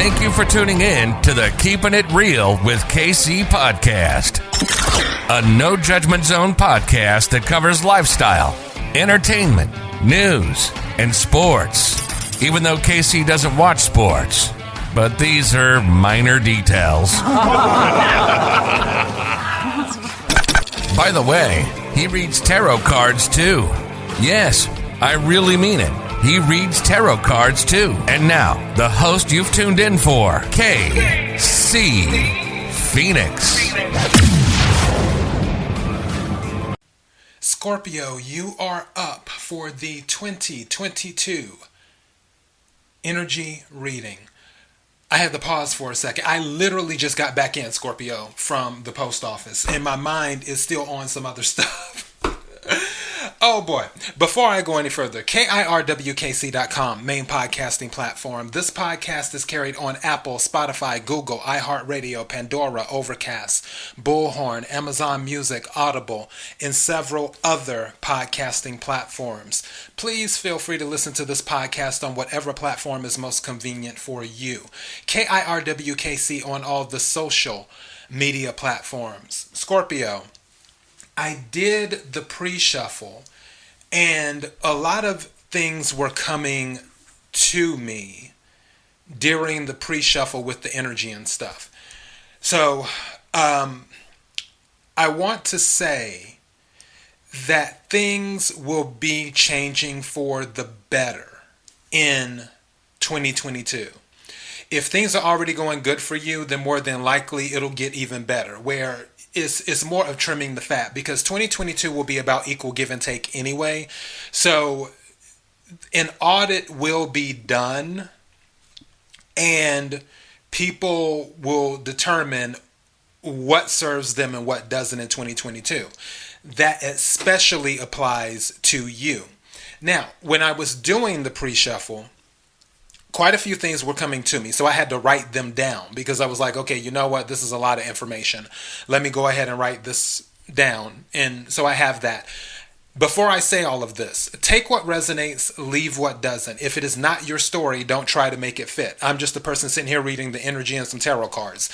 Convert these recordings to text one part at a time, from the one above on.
Thank you for tuning in to the Keeping It Real with KC podcast, a no judgment zone podcast that covers lifestyle, entertainment, news, and sports. Even though KC doesn't watch sports, but these are minor details. By the way, he reads tarot cards too. Yes, I really mean it. He reads tarot cards too. And now, the host you've tuned in for, KC Phoenix. Scorpio, you are up for the 2022 energy reading. I had to pause for a second. I literally just got back in, Scorpio, from the post office, and my mind is still on some other stuff. Oh boy. Before I go any further, kirwkc.com, main podcasting platform. This podcast is carried on Apple, Spotify, Google, iHeartRadio, Pandora, Overcast, Bullhorn, Amazon Music, Audible, and several other podcasting platforms. Please feel free to listen to this podcast on whatever platform is most convenient for you. KIRWKC on all the social media platforms. Scorpio, I did the pre-shuffle, and a lot of things were coming to me during the pre-shuffle with the energy and stuff. So, I want to say that things will be changing for the better in 2022. If things are already going good for you, then more than likely it'll get even better, where it's more of trimming the fat, because 2022 will be about equal give and take anyway. So an audit will be done and people will determine what serves them and what doesn't in 2022. That especially applies to you. Now, when I was doing the pre-shuffle, quite a few things were coming to me, so I had to write them down because I was like, okay, you know what? This is a lot of information. Let me go ahead and write this down. And so I have that. Before I say all of this, take what resonates, leave what doesn't. If it is not your story, don't try to make it fit. I'm just a person sitting here reading the energy and some tarot cards.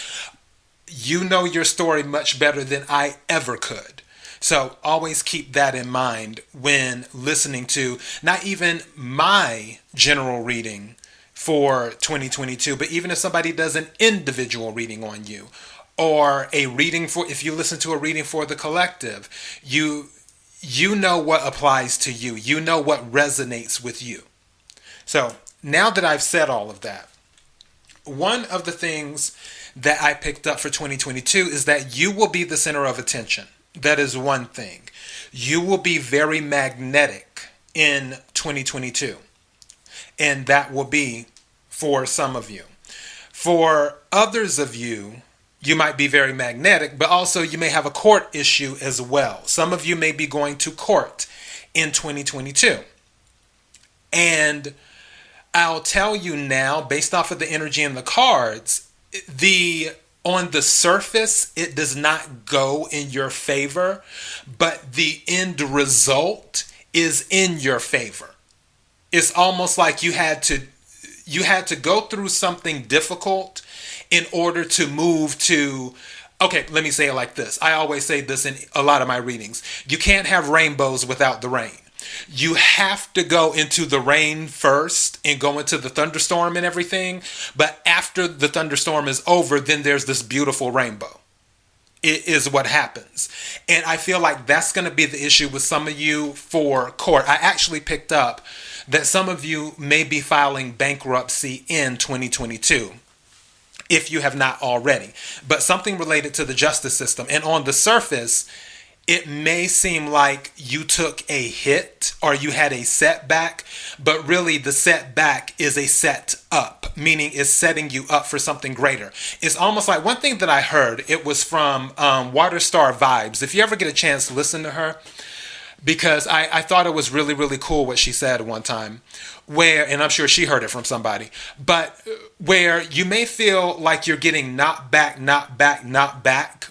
You know your story much better than I ever could. So always keep that in mind when listening to not even my general reading for 2022, but even if somebody does an individual reading on you, or a reading for, if you listen to a reading for the collective, you know what applies to you. You know what resonates with you. So now that I've said all of that, one of the things that I picked up for 2022 is that you will be the center of attention. That is one thing. You will be very magnetic in 2022. And that will be for some of you. For others of you, you might be very magnetic, but also you may have a court issue as well. Some of you may be going to court in 2022. And I'll tell you now, based off of the energy in the cards, on the surface, it does not go in your favor, but the end result is in your favor. It's almost like you had to go through something difficult in order to move to, okay, let me say it like this. I always say this in a lot of my readings. You can't have rainbows without the rain. You have to go into the rain first and go into the thunderstorm and everything. But after the thunderstorm is over, then there's this beautiful rainbow. It is what happens. And I feel like that's going to be the issue with some of you for court. I actually picked up that some of you may be filing bankruptcy in 2022, if you have not already. But something related to the justice system. And on the surface, it may seem like you took a hit or you had a setback, but really the setback is a set up, meaning it's setting you up for something greater. It's almost like one thing that I heard, it was from Water Star Vibes. If you ever get a chance to listen to her, because I thought it was really, really cool what she said one time, where, and I'm sure she heard it from somebody, but where you may feel like you're getting knocked back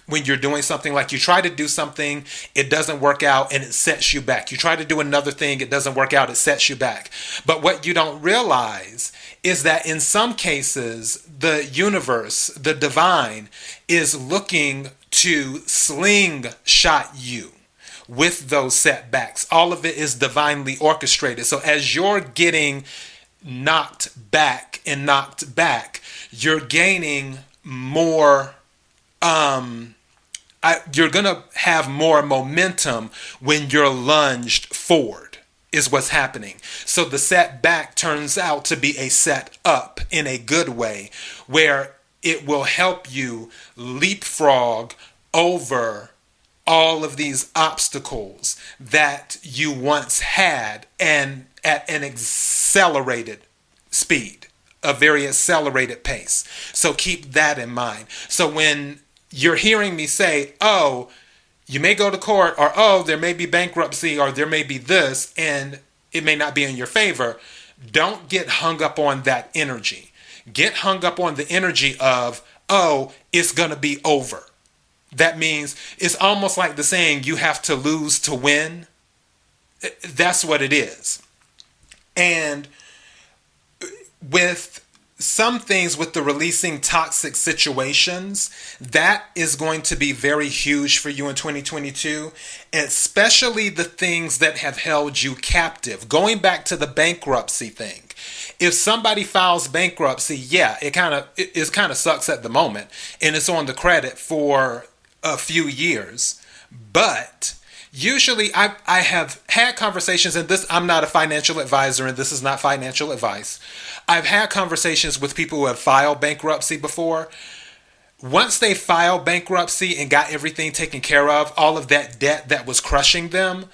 when you're doing something. Like you try to do something, it doesn't work out and it sets you back. You try to do another thing, it doesn't work out, it sets you back. But what you don't realize is that in some cases, the universe, the divine, is looking to slingshot you with those setbacks. All of it is divinely orchestrated. So as you're getting knocked back, you're gaining more, you're going to have more momentum when you're lunged forward, is what's happening. So the setback turns out to be a set up in a good way, where it will help you leapfrog over all of these obstacles that you once had, and at an accelerated speed, a very accelerated pace. So keep that in mind. So when you're hearing me say, oh, you may go to court, or oh, there may be bankruptcy, or there may be this, and it may not be in your favor, don't get hung up on that energy. Get hung up on the energy of, oh, it's going to be over. That means it's almost like the saying, you have to lose to win. That's what it is. And with some things, with the releasing toxic situations, that is going to be very huge for you in 2022, especially the things that have held you captive. Going back to the bankruptcy thing, if somebody files bankruptcy, yeah, it kind of sucks at the moment, and it's on the credit for a few years. But usually I have had conversations, and this, I'm not a financial advisor, and this is not financial advice. I've had conversations with people who have filed bankruptcy before. Once they filed bankruptcy and got everything taken care of, all of that debt that was crushing them,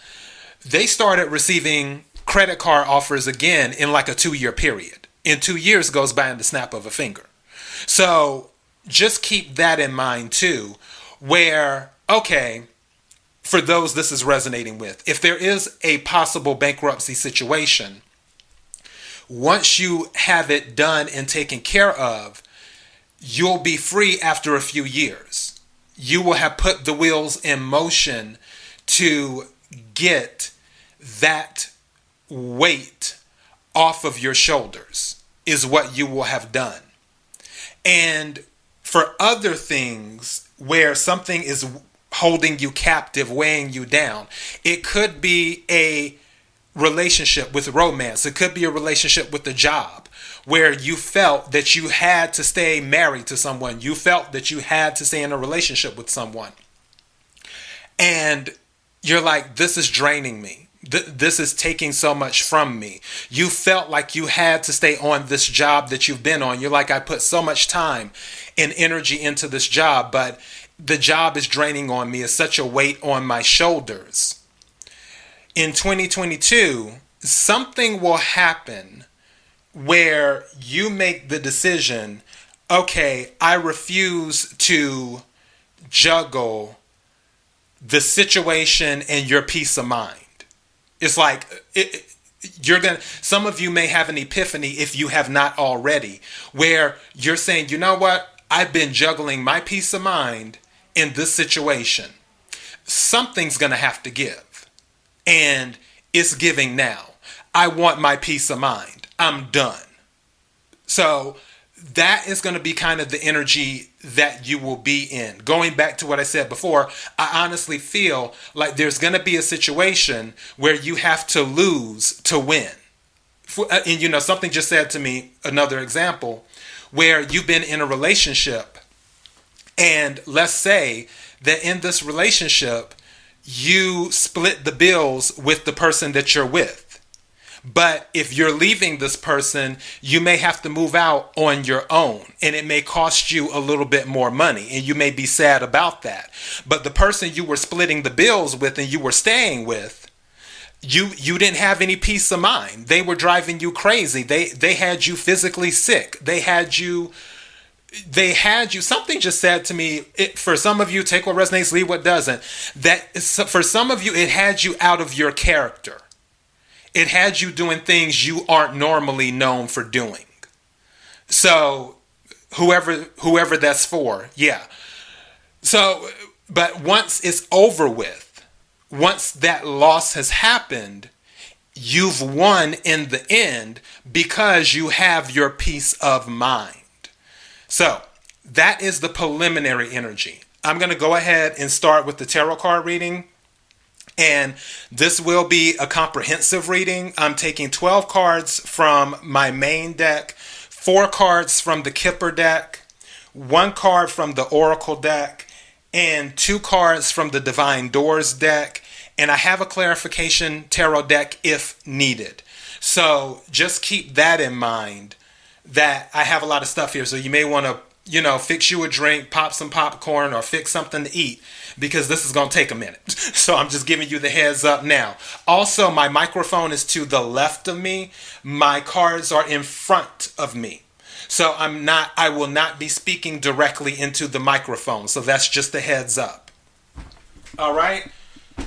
they started receiving credit card offers again in like a 2-year period. In 2 years goes by in the snap of a finger. So just keep that in mind too, where, okay, for those this is resonating with, if there is a possible bankruptcy situation, once you have it done and taken care of, you'll be free after a few years. You will have put the wheels in motion to get that weight off of your shoulders, is what you will have done. And for other things where something is holding you captive, weighing you down, it could be a relationship with romance. It could be a relationship with a job where you felt that you had to stay married to someone. You felt that you had to stay in a relationship with someone. And you're like, this is draining me. This is taking so much from me. You felt like you had to stay on this job that you've been on. You're like, I put so much time and energy into this job, but the job is draining on me. It's such a weight on my shoulders. In 2022, something will happen where you make the decision, okay, I refuse to juggle the situation and your peace of mind. It's like, some of you may have an epiphany, if you have not already, where you're saying, you know what? I've been juggling my peace of mind in this situation. Something's going to have to give. And it's giving now. I want my peace of mind. I'm done. So that is going to be kind of the energy that you will be in. Going back to what I said before, I honestly feel like there's going to be a situation where you have to lose to win. And something just said to me, another example, where you've been in a relationship, and let's say that in this relationship, you split the bills with the person that you're with. But if you're leaving this person, you may have to move out on your own, and it may cost you a little bit more money, and you may be sad about that. But the person you were splitting the bills with and you were staying with, you didn't have any peace of mind. They were driving you crazy. They had you physically sick. They had you, something just said to me, for some of you, take what resonates, leave what doesn't. That for some of you, it had you out of your character. It had you doing things you aren't normally known for doing. So whoever that's for, yeah. So, but once it's over with, once that loss has happened, you've won in the end because you have your peace of mind. So that is the preliminary energy. I'm going to go ahead and start with the tarot card reading. And this will be a comprehensive reading. I'm taking 12 cards from my main deck, 4 cards from the Kipper deck, 1 card from the Oracle deck, and 2 cards from the Divine Doors deck. And I have a clarification tarot deck if needed. So just keep that in mind, that I have a lot of stuff here. So you may want to, fix you a drink, pop some popcorn, or fix something to eat, because this is going to take a minute. So I'm just giving you the heads up now. Also, my microphone is to the left of me. My cards are in front of me. So I will not be speaking directly into the microphone. So that's just a heads up. All right.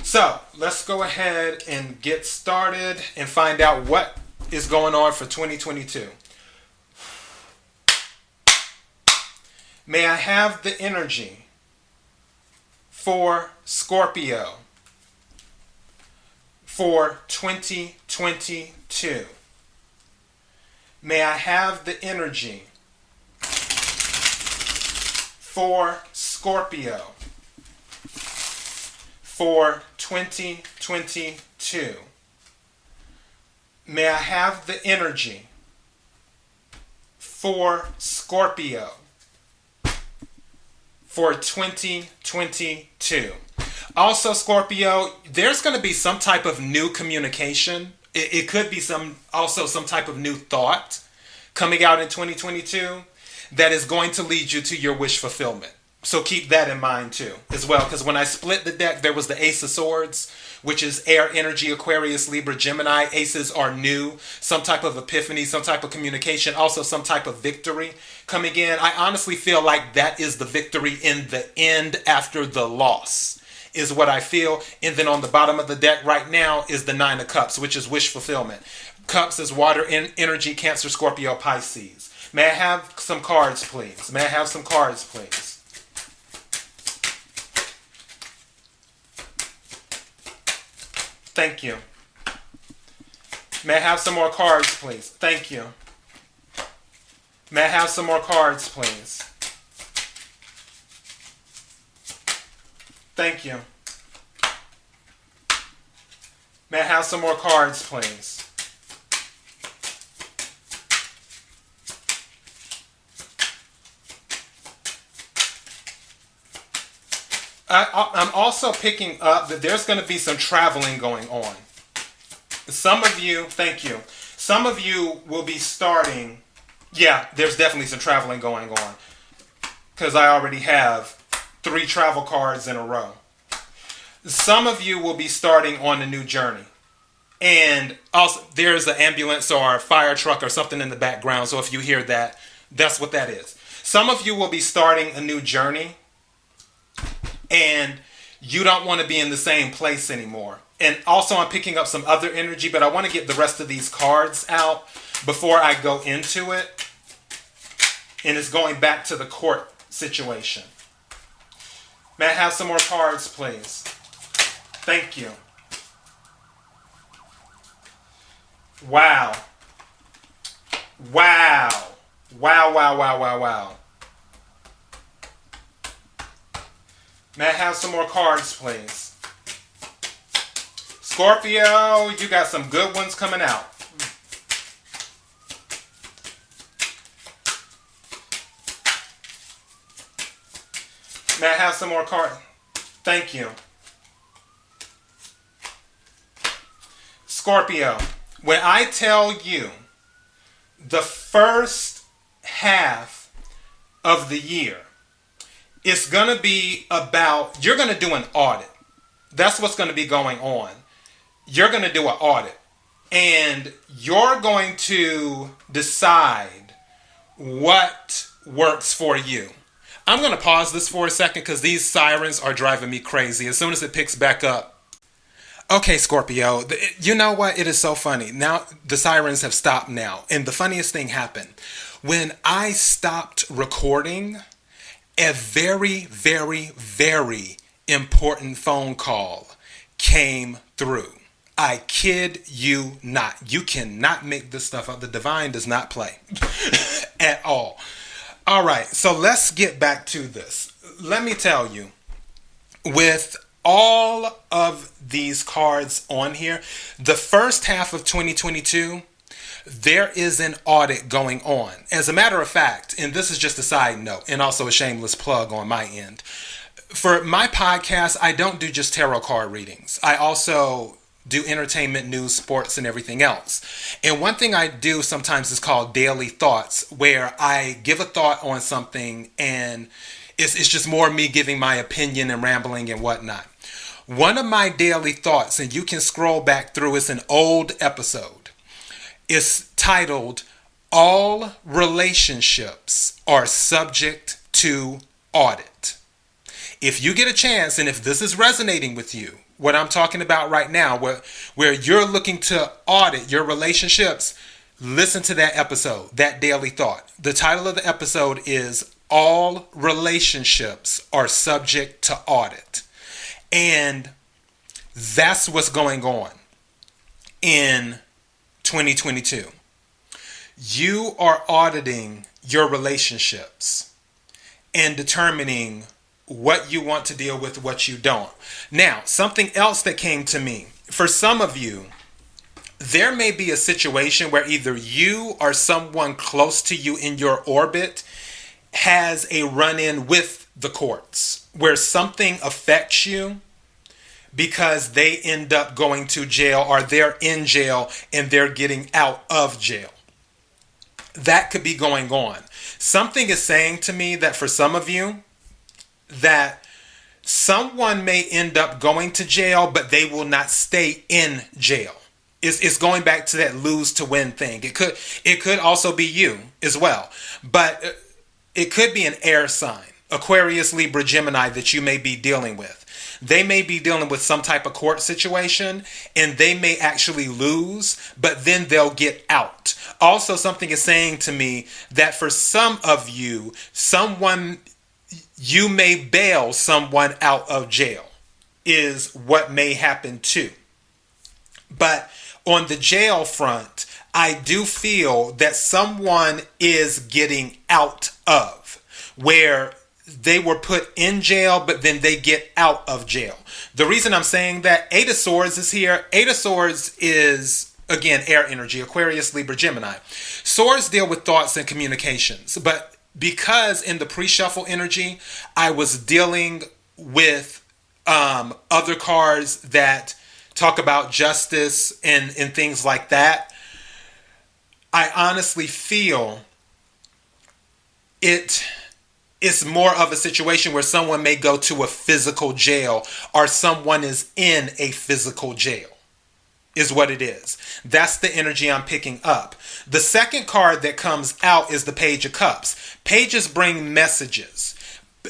So let's go ahead and get started and find out what is going on for 2022. May I have the energy for Scorpio for 2022. May I have the energy for Scorpio for 2022. May I have the energy for Scorpio for 2022. Also, Scorpio, there's going to be some type of new communication. It could be some type of new thought coming out in 2022 that is going to lead you to your wish fulfillment. So keep that in mind too, as well. Because when I split the deck, there was the Ace of Swords, which is air energy, Aquarius, Libra, Gemini. Aces are new, some type of epiphany, some type of communication, also some type of victory coming in. I honestly feel like that is the victory in the end after the loss, is what I feel. And then on the bottom of the deck right now is the Nine of Cups, which is wish fulfillment. Cups is water energy, Cancer, Scorpio, Pisces. May I have some cards, please? May I have some cards, please? Thank you. May I have some more cards, please? Thank you. May I have some more cards, please? Thank you. May I have some more cards, please? I'm also picking up that there's going to be some traveling going on. Some of you, thank you. Some of you will be starting. Yeah, there's definitely some traveling going on, because I already have 3 travel cards in a row. Some of you will be starting on a new journey. And also, there's an ambulance or a fire truck or something in the background. So if you hear that, that's what that is. Some of you will be starting a new journey, and you don't want to be in the same place anymore. And also, I'm picking up some other energy, but I want to get the rest of these cards out before I go into it. And it's going back to the court situation. May I have some more cards, please? Thank you. Wow. Wow. Wow, wow, wow, wow, wow. May I have some more cards, please? Scorpio, you got some good ones coming out. May I have some more cards? Thank you. Scorpio, when I tell you the first half of the year, it's going to be about, you're going to do an audit. That's what's going to be going on. You're going to do an audit. And you're going to decide what works for you. I'm going to pause this for a second because these sirens are driving me crazy. As soon as it picks back up. Okay, Scorpio, you know what? It is so funny. Now, the sirens have stopped now. And the funniest thing happened. When I stopped recording, a very, very, very important phone call came through. I kid you not. You cannot make this stuff up. The divine does not play at all. All right, so let's get back to this. Let me tell you, with all of these cards on here, the first half of 2022, there is an audit going on. As a matter of fact, and this is just a side note and also a shameless plug on my end, for my podcast, I don't do just tarot card readings. I also do entertainment, news, sports, and everything else. And one thing I do sometimes is called daily thoughts, where I give a thought on something and it's just more me giving my opinion and rambling and whatnot. One of my daily thoughts, and you can scroll back through, it's an old episode. It's titled, "All Relationships Are Subject to Audit." If you get a chance, and if this is resonating with you, what I'm talking about right now, where you're looking to audit your relationships, listen to that episode, that daily thought. The title of the episode is "All Relationships Are Subject to Audit." And that's what's going on in 2022. You are auditing your relationships and determining what you want to deal with, what you don't. Now, something else that came to me. For some of you, there may be a situation where either you or someone close to you in your orbit has a run-in with the courts, where something affects you because they end up going to jail, or they're in jail and they're getting out of jail. That could be going on. Something is saying to me that for some of you, that someone may end up going to jail, but they will not stay in jail. It's going back to that lose to win thing. It could also be you as well, but it could be an air sign, Aquarius, Libra, Gemini, that you may be dealing with. They may be dealing with some type of court situation and they may actually lose, but then they'll get out. Also, something is saying to me that for some of you, you may bail someone out of jail is what may happen too. But on the jail front, I do feel that someone is getting out of, where they were put in jail, but then they get out of jail. The reason I'm saying that, Eight of Swords is here. Eight of Swords is, again, air energy, Aquarius, Libra, Gemini. Swords deal with thoughts and communications, but because in the pre-shuffle energy, I was dealing with other cards that talk about justice and things like that, I honestly feel it's more of a situation where someone may go to a physical jail, or someone is in a physical jail, is what it is. That's the energy I'm picking up. The second card that comes out is the Page of Cups. Pages bring messages.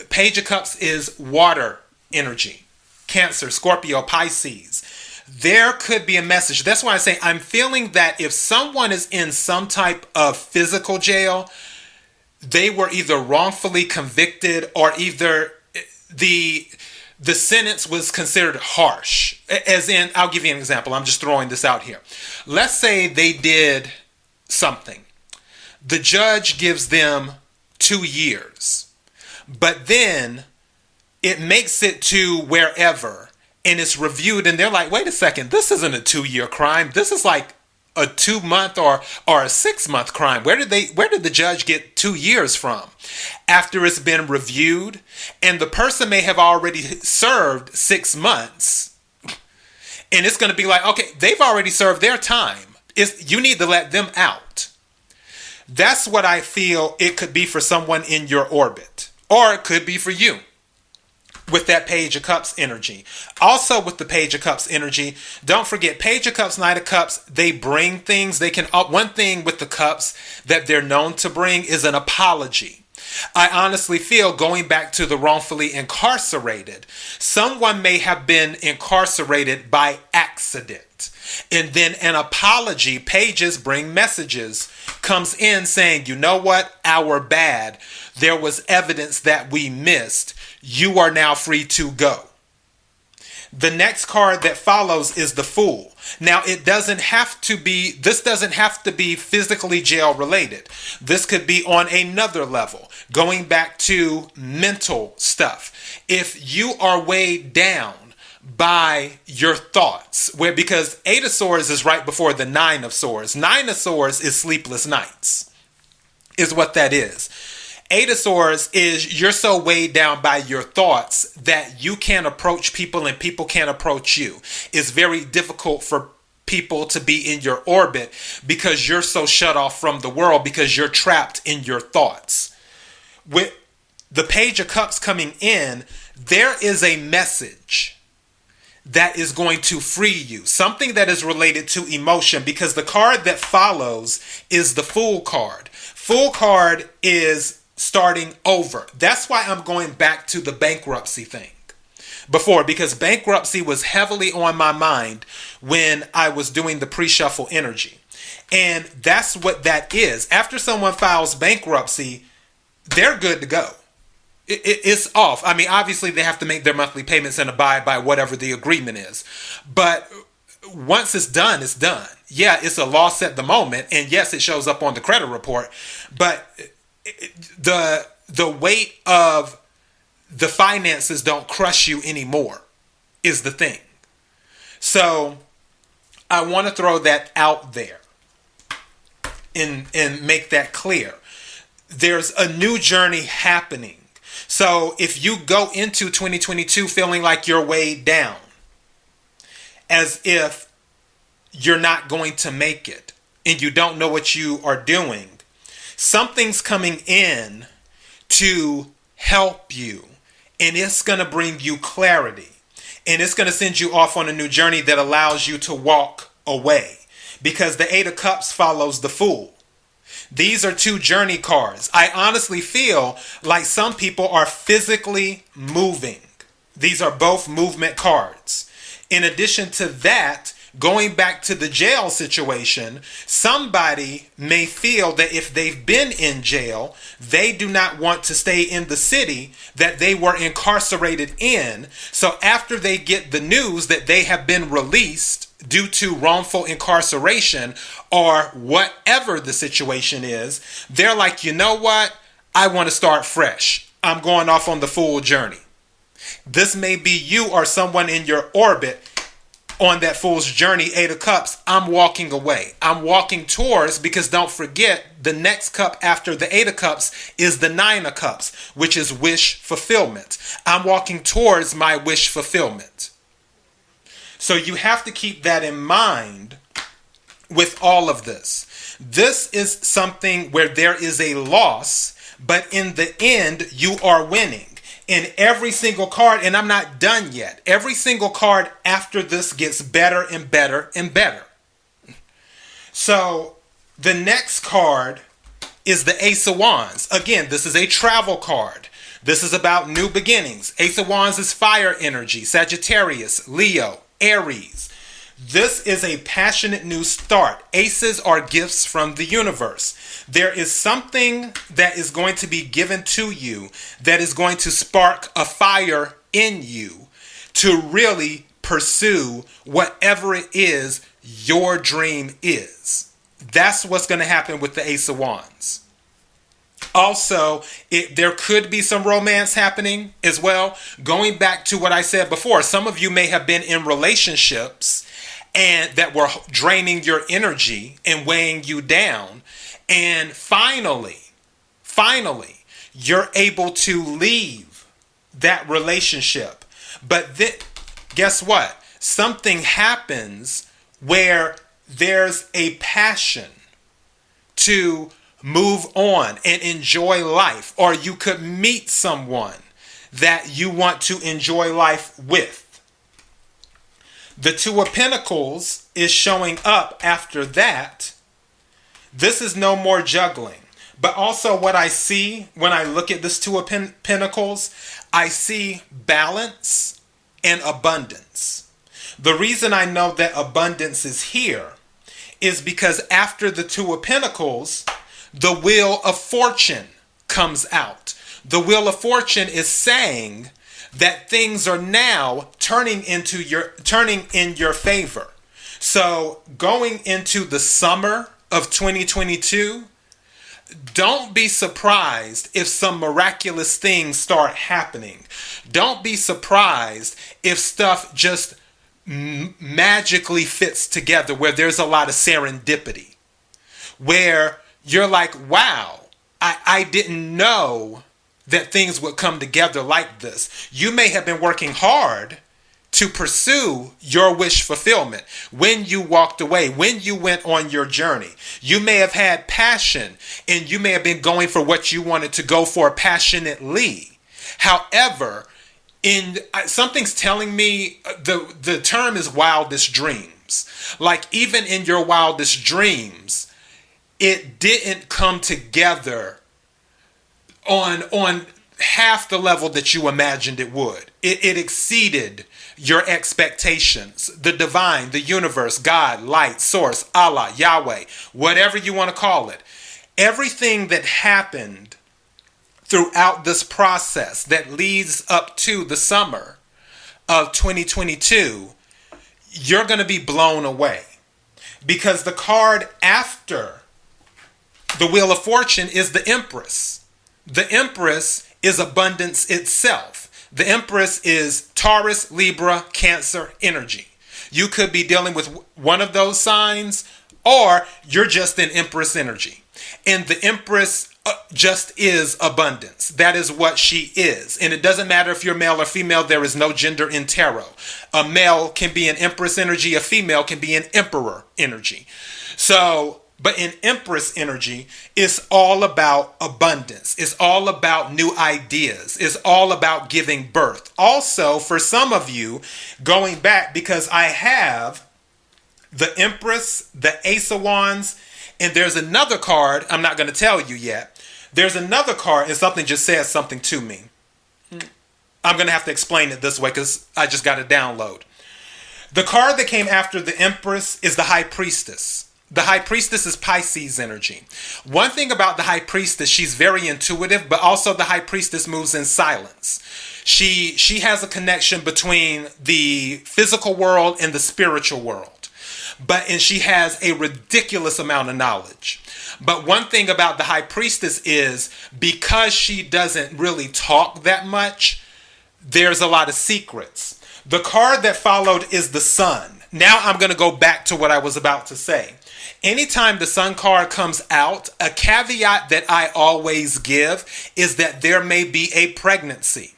Page of Cups is water energy. Cancer, Scorpio, Pisces. There could be a message. That's why I say I'm feeling that if someone is in some type of physical jail, they were either wrongfully convicted, or either the sentence was considered harsh. As in, I'll give you an example. I'm just throwing this out here. Let's say they did something. The judge gives them 2 years, but then it makes it to wherever and it's reviewed and they're like, wait a second, this isn't a 2-year crime. This is like a 2-month or a 6-month crime. Where did the judge get 2 years from? After it's been reviewed, and the person may have already served 6 months, and it's going to be like, okay, they've already served their time. You need to let them out. That's what I feel it could be for someone in your orbit, or it could be for you. With that Page of Cups energy. Also with the Page of Cups energy, don't forget Page of Cups, Knight of Cups, they bring things. They can, one thing with the cups that they're known to bring is an apology. I honestly feel, going back to the wrongfully incarcerated, someone may have been incarcerated by accident. And then an apology, pages bring messages, comes in saying, you know what, our bad. There was evidence that we missed. You are now free to go. The next card that follows is the Fool. Now, this doesn't have to be physically jail related. This could be on another level, going back to mental stuff. If you are weighed down by your thoughts, because Eight of Swords is right before the Nine of Swords. Nine of Swords is sleepless nights, is what that is. Eight of Swords is you're so weighed down by your thoughts that you can't approach people and people can't approach you. It's very difficult for people to be in your orbit because you're so shut off from the world because you're trapped in your thoughts. With the Page of Cups coming in, there is a message that is going to free you. Something that is related to emotion, because the card that follows is the Fool card. Fool card is starting over. That's why I'm going back to the bankruptcy thing before, because bankruptcy was heavily on my mind when I was doing the pre-shuffle energy. And that's what that is. After someone files bankruptcy, they're good to go. It's off. I mean, obviously they have to make their monthly payments and abide by whatever the agreement is. But once it's done, it's done. Yeah, it's a loss at the moment. And yes, it shows up on the credit report. But the weight of the finances don't crush you anymore is the thing. So I want to throw that out there and make that clear. There's a new journey happening. So if you go into 2022 feeling like you're weighed down, as if you're not going to make it and you don't know what you are doing, something's coming in to help you, and it's going to bring you clarity, and it's going to send you off on a new journey that allows you to walk away, because the Eight of Cups follows the Fool. These are two journey cards. I honestly feel like some people are physically moving. These are both movement cards. In addition to that, going back to the jail situation, somebody may feel that if they've been in jail, they do not want to stay in the city that they were incarcerated in. So after they get the news that they have been released due to wrongful incarceration or whatever the situation is, they're like, you know what? I want to start fresh. I'm going off on the Fool journey. This may be you or someone in your orbit on that Fool's journey. Eight of Cups, I'm walking away. I'm walking towards, because don't forget, the next cup after the Eight of Cups is the Nine of Cups, which is wish fulfillment. I'm walking towards my wish fulfillment. So you have to keep that in mind with all of this. This is something where there is a loss, but in the end, you are winning. In every single card, and I'm not done yet, every single card after this gets better and better and better. So the next card is the Ace of Wands. Again, this is a travel card. This is about new beginnings. Ace of Wands is fire energy, Sagittarius, Leo, Aries. This is a passionate new start. Aces are gifts from the universe. There is something that is going to be given to you that is going to spark a fire in you to really pursue whatever it is your dream is. That's what's going to happen with the Ace of Wands. Also, there could be some romance happening as well. Going back to what I said before, some of you may have been in relationships and that were draining your energy and weighing you down. And finally, you're able to leave that relationship. But then, guess what? Something happens where there's a passion to move on and enjoy life. Or you could meet someone that you want to enjoy life with. The Two of Pentacles is showing up after that. This is no more juggling. But also what I see when I look at this Two of Pentacles, I see balance and abundance. The reason I know that abundance is here is because after the Two of Pentacles, the Wheel of Fortune comes out. The Wheel of Fortune is saying that things are now turning in your favor. So going into the summer of 2022, don't be surprised if some miraculous things start happening. Don't be surprised if stuff just magically fits together, where there's a lot of serendipity, where you're like, wow, I didn't know that things would come together like this. You may have been working hard to pursue your wish fulfillment. When you walked away, when you went on your journey, you may have had passion and you may have been going for what you wanted to go for passionately. However, something's telling me the term is wildest dreams. Like, even in your wildest dreams, it didn't come together on half the level that you imagined it would. It exceeded your expectations. The divine, the universe, God, light, source, Allah, Yahweh, whatever you want to call it. Everything that happened throughout this process that leads up to the summer of 2022, you're going to be blown away. Because the card after the Wheel of Fortune is the Empress. The Empress is abundance itself. The Empress is Taurus, Libra, Cancer energy. You could be dealing with one of those signs, or you're just in Empress energy. And the Empress just is abundance. That is what she is. And it doesn't matter if you're male or female. There is no gender in tarot. A male can be in Empress energy. A female can be in Emperor energy. But in Empress energy, it's all about abundance. It's all about new ideas. It's all about giving birth. Also, for some of you, going back, because I have the Empress, the Ace of Wands, and there's another card I'm not going to tell you yet. There's another card, and something just says something to me. I'm going to have to explain it this way because I just got a download. The card that came after the Empress is the High Priestess. The High Priestess is Pisces energy. One thing about the High Priestess, she's very intuitive, but also the High Priestess moves in silence. She has a connection between the physical world and the spiritual world. And she has a ridiculous amount of knowledge. But one thing about the High Priestess is, because she doesn't really talk that much, there's a lot of secrets. The card that followed is the Sun. Now I'm going to go back to what I was about to say. Anytime the Sun card comes out, a caveat that I always give is that there may be a pregnancy.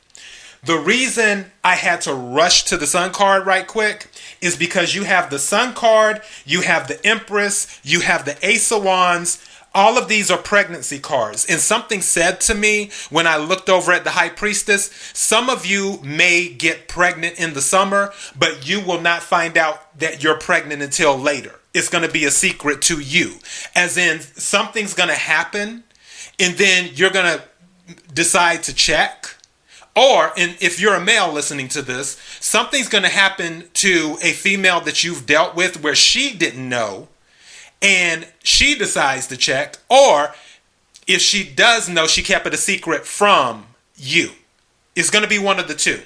The reason I had to rush to the Sun card right quick is because you have the Sun card, you have the Empress, you have the Ace of Wands. All of these are pregnancy cards. And something said to me when I looked over at the High Priestess, some of you may get pregnant in the summer, but you will not find out that you're pregnant until later. It's going to be a secret to you. As in, something's going to happen, and then you're going to decide to check. Or, and if you're a male listening to this, something's going to happen to a female that you've dealt with where she didn't know, and she decides to check. Or, if she does know, she kept it a secret from you. It's going to be one of the two.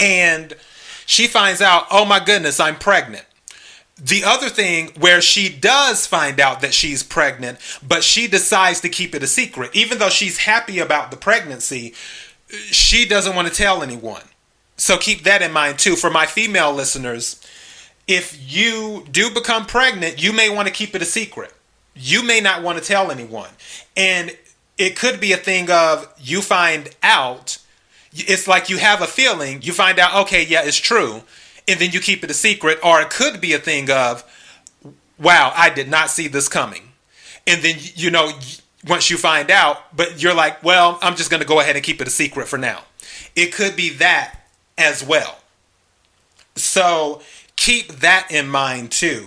And she finds out, oh my goodness, I'm pregnant. The other thing where she does find out that she's pregnant, but she decides to keep it a secret. Even though she's happy about the pregnancy, she doesn't want to tell anyone. So keep that in mind too. For my female listeners, if you do become pregnant, you may want to keep it a secret. You may not want to tell anyone. And it could be a thing of you find out, it's like you have a feeling, you find out, okay, yeah, it's true. And then you keep it a secret. Or it could be a thing of, wow, I did not see this coming. And then, once you find out, but you're like, well, I'm just going to go ahead and keep it a secret for now. It could be that as well. So keep that in mind too,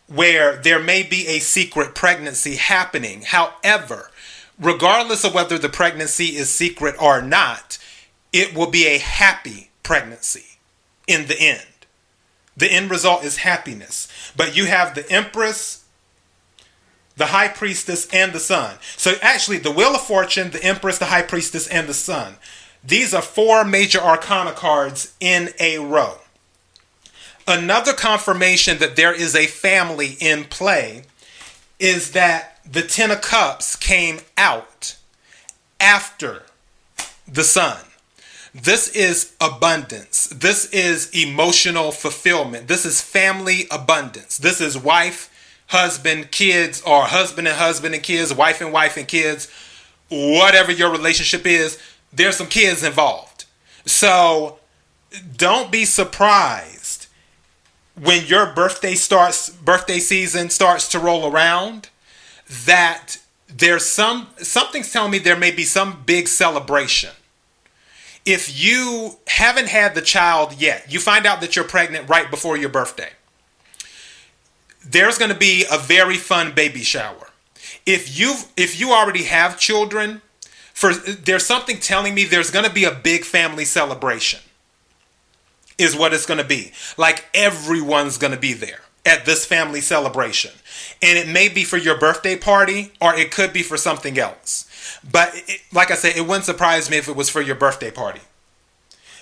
where there may be a secret pregnancy happening. However, regardless of whether the pregnancy is secret or not, it will be a happy pregnancy in the end. The end result is happiness. But you have the Empress, the High Priestess, and the Sun. So actually, the Wheel of Fortune, the Empress, the High Priestess, and the Sun. These are 4 major arcana cards in a row. Another confirmation that there is a family in play is that the 10 of Cups came out after the Sun. This is abundance. This is emotional fulfillment. This is family abundance. This is wife, husband, kids, or husband and kids, wife and kids. Whatever your relationship is, there's some kids involved. So don't be surprised when your birthday season starts to roll around that there's something's telling me there may be some big celebration. If you haven't had the child yet, you find out that you're pregnant right before your birthday. There's going to be a very fun baby shower. If you already have children, there's something telling me there's going to be a big family celebration. Is what it's going to be. Like everyone's going to be there at this family celebration. And it may be for your birthday party or it could be for something else. But like I said, it wouldn't surprise me if it was for your birthday party.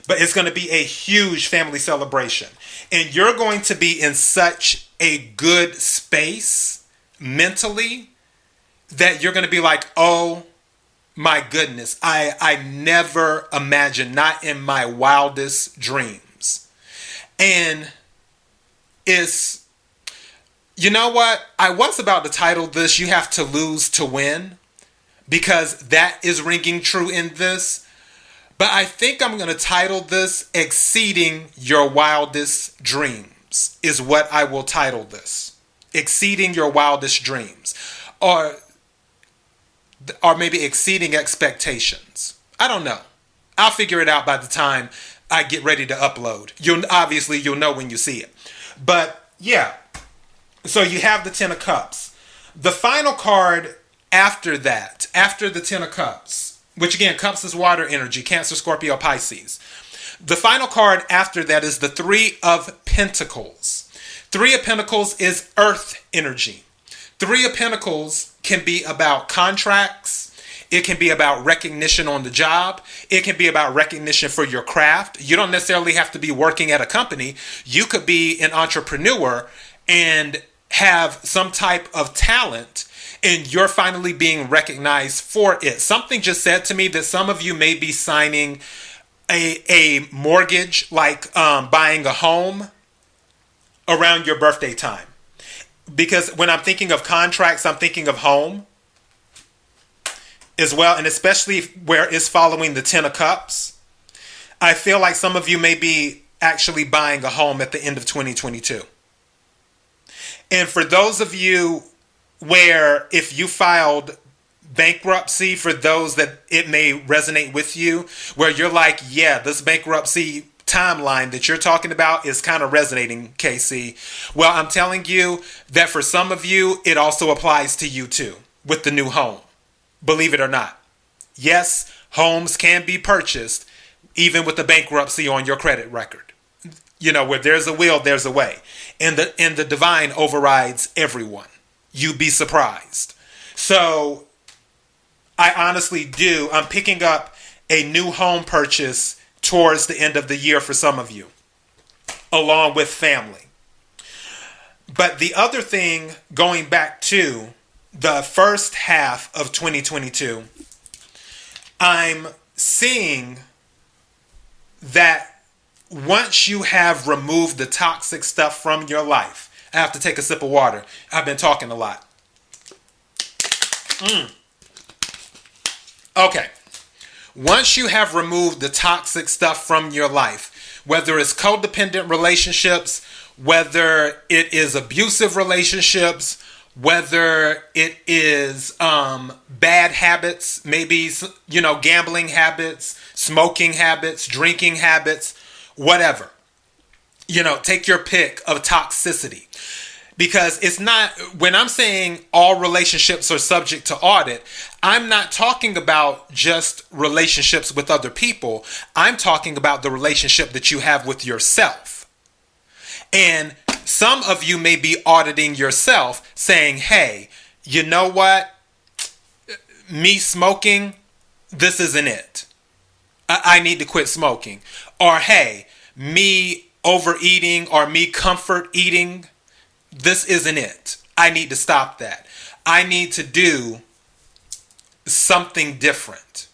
But it's going to be a huge family celebration. And you're going to be in such a good space mentally that you're going to be like, oh my goodness, I never imagined, not in my wildest dreams. And it's, you know what? I was about to title this, You Have to Lose to Win, because that is ringing true in this. But I think I'm going to title this Exceeding Your Wildest Dreams is what I will title this. Exceeding Your Wildest Dreams. Or maybe Exceeding Expectations. I don't know. I'll figure it out by the time I get ready to upload. You'll know when you see it. But yeah. So you have the 10 of Cups. The final card after that, after the 10 of Cups, which again, Cups is water energy, Cancer, Scorpio, Pisces. The final card after that is the 3 of Pentacles. 3 of Pentacles is earth energy. 3 of Pentacles can be about contracts. It can be about recognition on the job. It can be about recognition for your craft. You don't necessarily have to be working at a company. You could be an entrepreneur and have some type of talent, and you're finally being recognized for it. Something just said to me that some of you may be signing a mortgage, like buying a home around your birthday time. Because when I'm thinking of contracts, I'm thinking of home as well. And especially where it's following the 10 of Cups. I feel like some of you may be actually buying a home at the end of 2022. And for those of you where if you filed bankruptcy, for those that it may resonate with you, where you're like, yeah, this bankruptcy timeline that you're talking about is kind of resonating, KC. Well, I'm telling you that for some of you, it also applies to you too with the new home. Believe it or not. Yes, homes can be purchased even with the bankruptcy on your credit record. You know, where there's a will, there's a way. And the divine overrides everyone. You'd be surprised. So I honestly do. I'm picking up a new home purchase towards the end of the year for some of you, along with family. But the other thing, going back to the first half of 2022, I'm seeing that once you have removed the toxic stuff from your life, I have to take a sip of water. I've been talking a lot. Okay. Once you have removed the toxic stuff from your life, whether it's codependent relationships, whether it is abusive relationships, whether it is bad habits, maybe, gambling habits, smoking habits, drinking habits, whatever. Take your pick of toxicity. Because it's not, when I'm saying all relationships are subject to audit, I'm not talking about just relationships with other people. I'm talking about the relationship that you have with yourself. And some of you may be auditing yourself, saying, hey, you know what? Me smoking, this isn't it. I need to quit smoking. Or, hey, me overeating or me comfort eating, this isn't it. I need to stop that. I need to do something different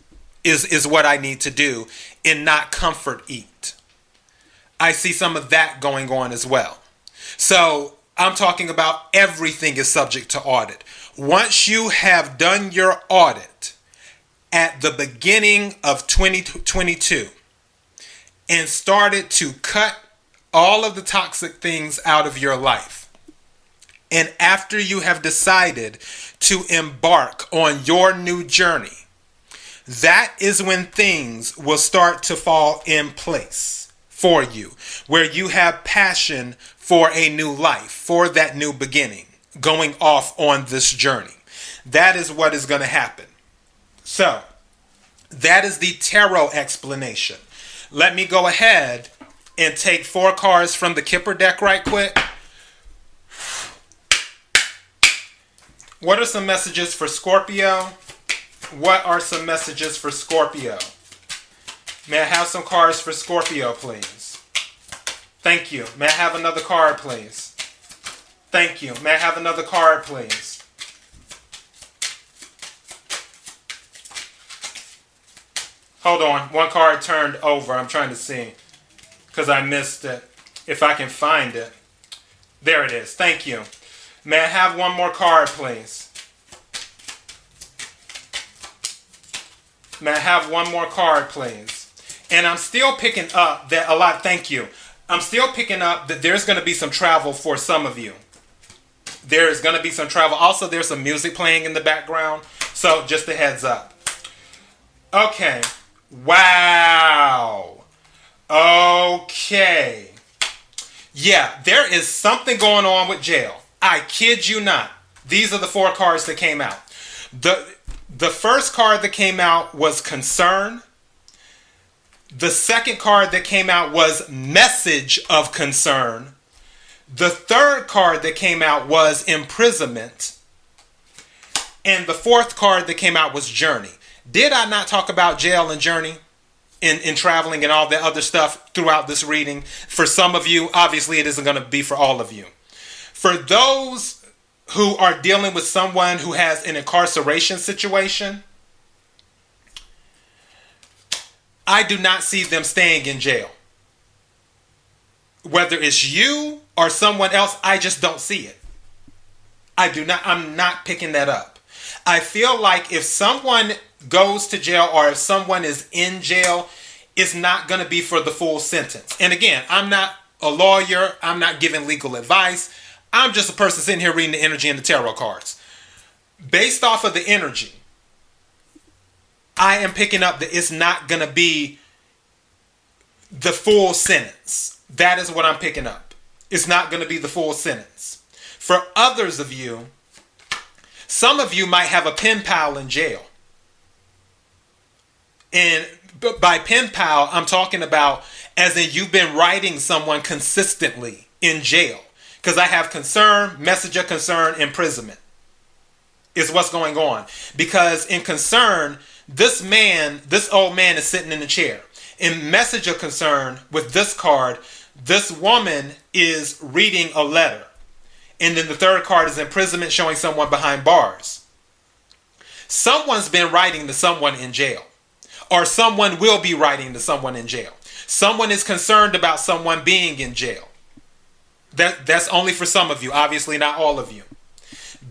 is what I need to do and not comfort eat. I see some of that going on as well. So I'm talking about everything is subject to audit. Once you have done your audit at the beginning of 2022 and started to cut all of the toxic things out of your life, and after you have decided to embark on your new journey, that is when things will start to fall in place for you, where you have passion for a new life, for that new beginning, going off on this journey. That is what is going to happen. So, that is the tarot explanation. Let me go ahead and take 4 cards from the Kipper deck right quick. What are some messages for Scorpio? What are some messages for Scorpio? May I have some cards for Scorpio, please? Thank you. May I have another card, please? Thank you. May I have another card, please? Hold on. One card turned over. I'm trying to see because I missed it. If I can find it. There it is. Thank you. May I have one more card, please? May I have one more card, please? And I'm still picking up that a lot. Thank you. I'm still picking up that there's going to be some travel for some of you. There is going to be some travel. Also, there's some music playing in the background. So, just a heads up. Okay. Wow. Okay. Yeah, there is something going on with jail. I kid you not. These are the 4 cards that came out. The first card that came out was concern. The second card that came out was message of concern. The third card that came out was imprisonment. And the fourth card that came out was journey. Did I not talk about jail and journey in traveling and all the other stuff throughout this reading? For some of you, obviously it isn't going to be for all of you. For those who are dealing with someone who has an incarceration situation, I do not see them staying in jail. Whether it's you or someone else, I just don't see it. I'm not picking that up. I feel like if someone goes to jail or if someone is in jail, it's not going to be for the full sentence. And again, I'm not a lawyer. I'm not giving legal advice. I'm just a person sitting here reading the energy and the tarot cards. Based off of the energy, I am picking up that it's not going to be the full sentence. That is what I'm picking up. It's not going to be the full sentence. For others of you, some of you might have a pen pal in jail. And by pen pal, I'm talking about as in you've been writing someone consistently in jail. Because I have concern, message of concern, imprisonment is what's going on. Because in concern, this old man is sitting in the chair. In message of concern, with this card, this woman is reading a letter. And then the third card is imprisonment, showing someone behind bars. Someone's been writing to someone in jail. Or someone will be writing to someone in jail. Someone is concerned about someone being in jail. That's only for some of you, obviously not all of you.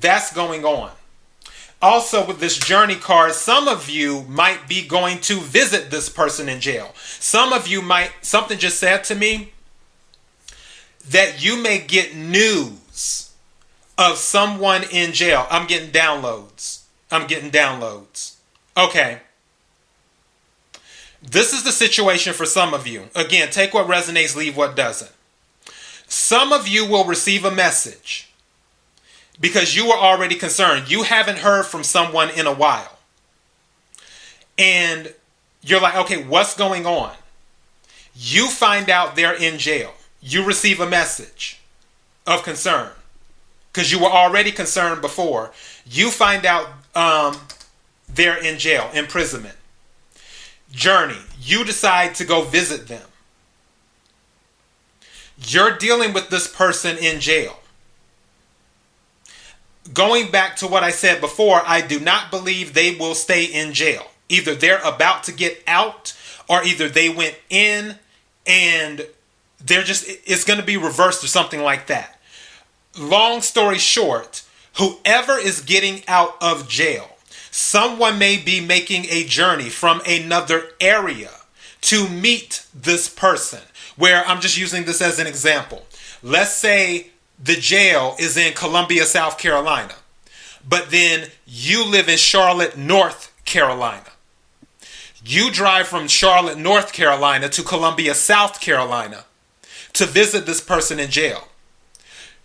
That's going on. Also with this journey card, some of you might be going to visit this person in jail. Some of you might, something just said to me, that you may get news of someone in jail. I'm getting downloads. Okay. This is the situation for some of you. Again, take what resonates, leave what doesn't. Some of you will receive a message because you were already concerned. You haven't heard from someone in a while. And you're like, okay, what's going on? You find out they're in jail. You receive a message of concern because you were already concerned before. You find out they're in jail, imprisonment. journey. You decide to go visit them. You're dealing with this person in jail. Going back to what I said before, I do not believe they will stay in jail. Either they're about to get out, or either they went in and it's going to be reversed or something like that. Long story short, whoever is getting out of jail, someone may be making a journey from another area to meet this person. Where I'm just using this as an example. Let's say the jail is in Columbia, South Carolina, but then you live in Charlotte, North Carolina. You drive from Charlotte, North Carolina to Columbia, South Carolina to visit this person in jail.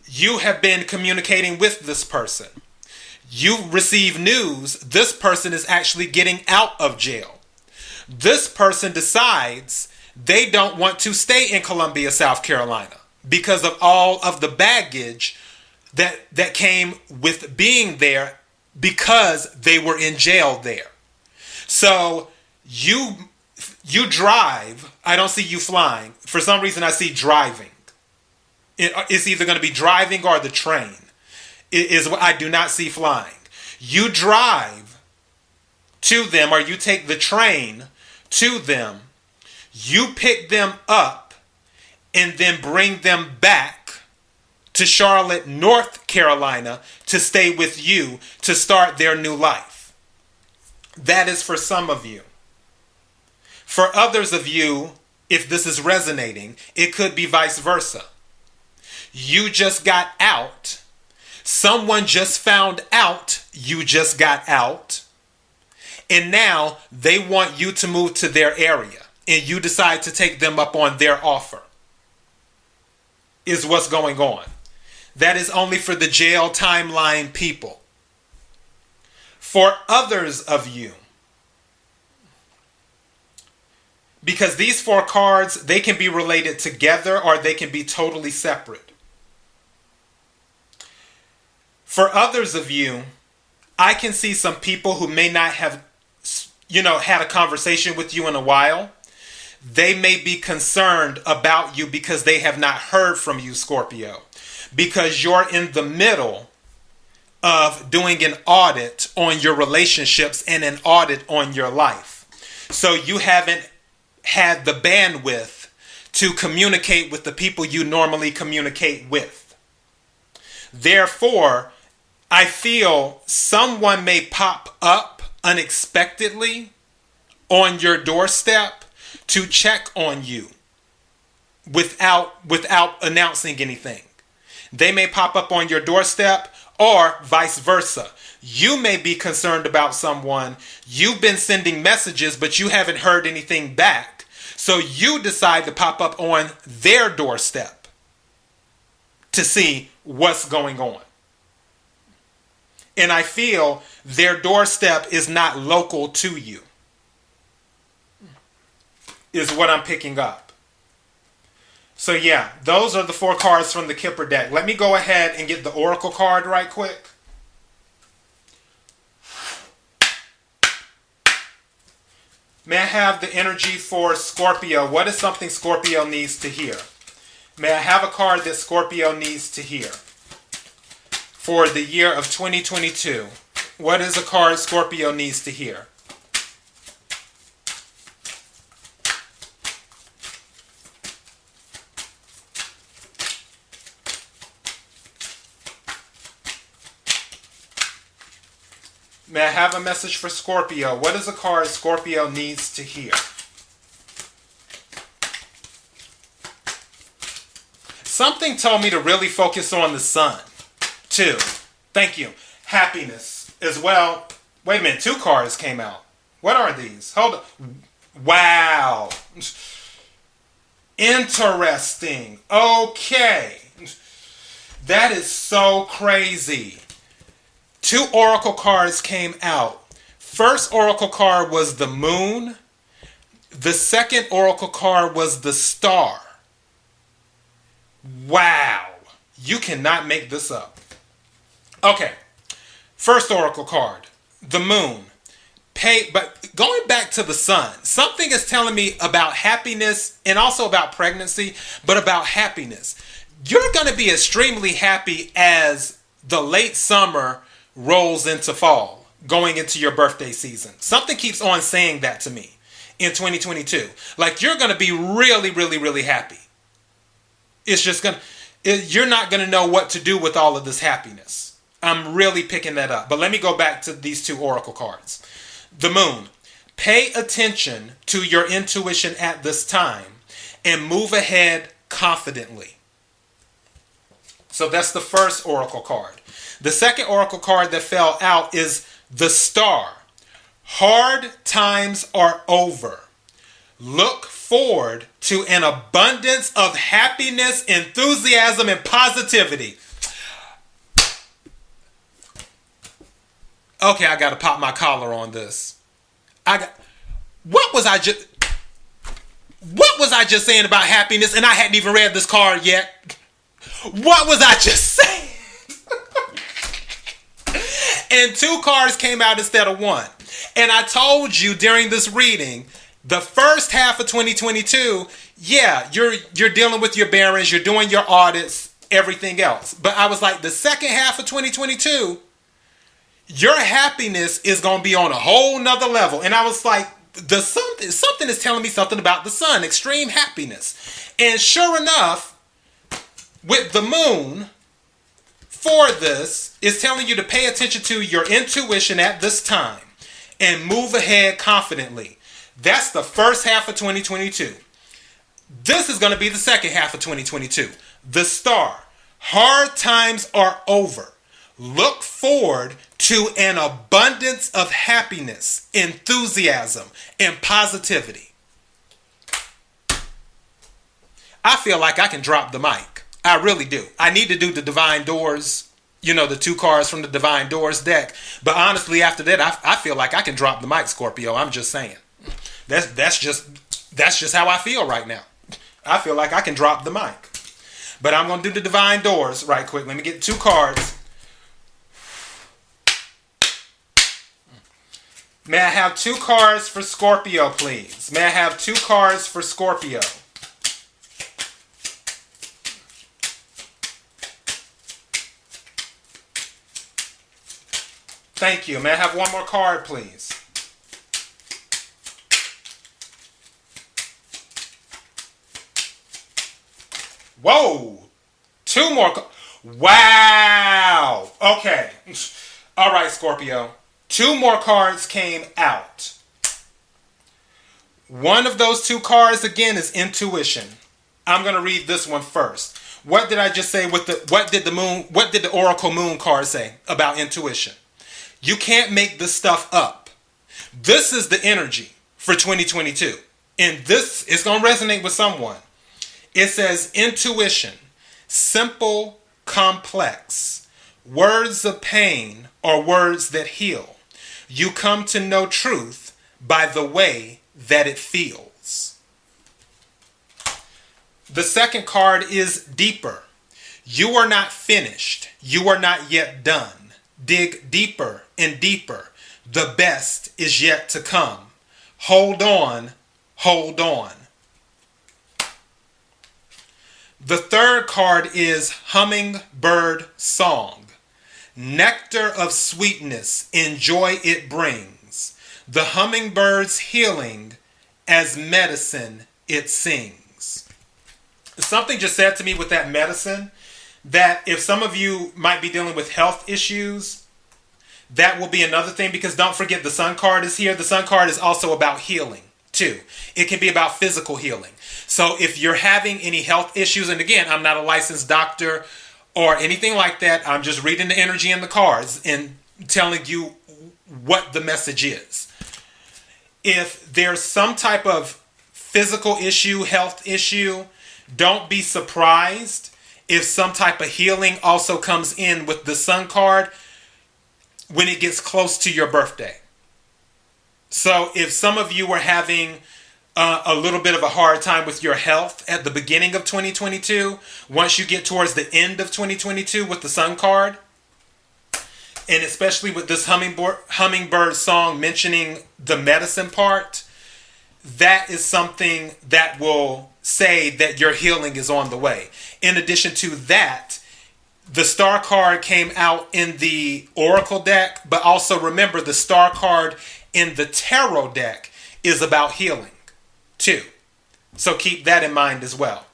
You have been communicating with this person. You receive news this person is actually getting out of jail. This person decides they don't want to stay in Columbia, South Carolina because of all of the baggage that came with being there because they were in jail there. So you drive. I don't see you flying. For some reason, I see driving. It's either going to be driving or the train. I do not see flying. You drive to them, or you take the train to them. You pick them up and then bring them back to Charlotte, North Carolina to stay with you to start their new life. That is for some of you. For others of you, if this is resonating, it could be vice versa. You just got out. Someone just found out you just got out. And now they want you to move to their area. And you decide to take them up on their offer. Is what's going on. That is only for the jail timeline people. For others of you, because these four cards, they can be related together or they can be totally separate. For others of you, I can see some people who may not have, had a conversation with you in a while. They may be concerned about you because they have not heard from you, Scorpio. Because you're in the middle of doing an audit on your relationships and an audit on your life. So you haven't had the bandwidth to communicate with the people you normally communicate with. Therefore, I feel someone may pop up unexpectedly on your doorstep to check on you without announcing anything. They may pop up on your doorstep or vice versa. You may be concerned about someone. You've been sending messages, but you haven't heard anything back. So you decide to pop up on their doorstep to see what's going on. And I feel their doorstep is not local to you, is what I'm picking up. So yeah, those are the four cards from the Kipper deck. Let me go ahead and get the Oracle card right quick. May I have the energy for Scorpio? What is something Scorpio needs to hear? May I have a card that Scorpio needs to hear for the year of 2022? What is a card Scorpio needs to hear? May I have a message for Scorpio? What is a card Scorpio needs to hear? Something told me to really focus on the sun, too. Thank you. Happiness as well. Wait a minute, two cards came out. What are these? Hold on. Wow. Interesting. Okay. That is so crazy. Two Oracle cards came out. First Oracle card was the Moon. The second Oracle card was the Star. Wow. You cannot make this up. Okay. First Oracle card, the Moon. But going back to the sun, something is telling me about happiness and also about pregnancy, but about happiness. You're going to be extremely happy as the late summer rolls into fall, going into your birthday season. Something keeps on saying that to me in 2022. Like, you're going to be really, really, really happy. It's just you're not going to know what to do with all of this happiness. I'm really picking that up. But let me go back to these two oracle cards. The moon. Pay attention to your intuition at this time and move ahead confidently. So that's the first oracle card. The second oracle card that fell out is the star. Hard times are over. Look forward to an abundance of happiness, enthusiasm, and positivity. Okay, I got to pop my collar on this. What was I just saying about happiness, and I hadn't even read this card yet? What was I just saying? And two cards came out instead of one. And I told you during this reading, the first half of 2022, yeah, you're dealing with your barons, you're doing your audits, everything else. But I was like, the second half of 2022, your happiness is going to be on a whole nother level. And I was like, something is telling me something about the sun, extreme happiness. And sure enough, with the moon, for this, is telling you to pay attention to your intuition at this time and move ahead confidently. That's the first half of 2022. This is going to be the second half of 2022. The star. Hard times are over. Look forward to an abundance of happiness, enthusiasm, and positivity. I feel like I can drop the mic. I really do. I need to do the Divine Doors, the two cards from the Divine Doors deck. But honestly, after that, I feel like I can drop the mic, Scorpio. I'm just saying. That's just how I feel right now. I feel like I can drop the mic. But I'm going to do the Divine Doors right quick. Let me get two cards. May I have two cards for Scorpio, please? May I have two cards for Scorpio? Thank you. May I have one more card, please? Whoa! Two more. Wow! Okay. All right, Scorpio. Two more cards came out. One of those two cards, again, is intuition. I'm going to read this one first. What did I just say what did the Oracle Moon card say about intuition? You can't make this stuff up. This is the energy for 2022. And this is going to resonate with someone. It says intuition, simple, complex. Words of pain are words that heal. You come to know truth by the way that it feels. The second card is deeper. You are not finished. You are not yet done. Dig deeper and deeper. The best is yet to come. Hold on, hold on. The third card is hummingbird song. Nectar of sweetness, enjoy it brings. The hummingbird's healing, as medicine it sings. Something just said to me with that medicine, that if some of you might be dealing with health issues, that will be another thing, because don't forget the sun card is here. The sun card is also about healing too. It can be about physical healing. So if you're having any health issues, and again, I'm not a licensed doctor or anything like that. I'm just reading the energy in the cards and telling you what the message is. If there's some type of physical issue, health issue, don't be surprised if some type of healing also comes in with the sun card when it gets close to your birthday. So if some of you were having a little bit of a hard time with your health at the beginning of 2022, once you get towards the end of 2022 with the sun card, And especially with this hummingbird song mentioning the medicine part, that is something that will say that your healing is on the way. In addition to that, the star card came out in the oracle deck, but also remember the star card in the tarot deck is about healing too. So keep that in mind as well.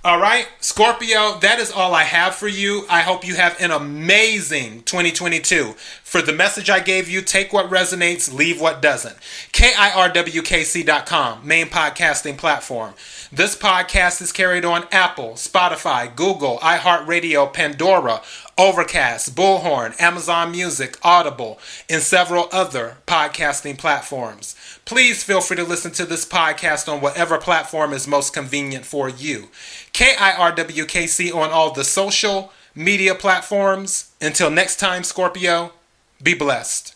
All right, Scorpio, that is all I have for you. I hope you have an amazing 2022. For the message I gave you, take what resonates, leave what doesn't. kirwkc.com, main podcasting platform. This podcast is carried on Apple, Spotify, Google, iHeartRadio, Pandora, Overcast, Bullhorn, Amazon Music, Audible, and several other podcasting platforms. Please feel free to listen to this podcast on whatever platform is most convenient for you. KIRWKC on all the social media platforms. Until next time, Scorpio, be blessed.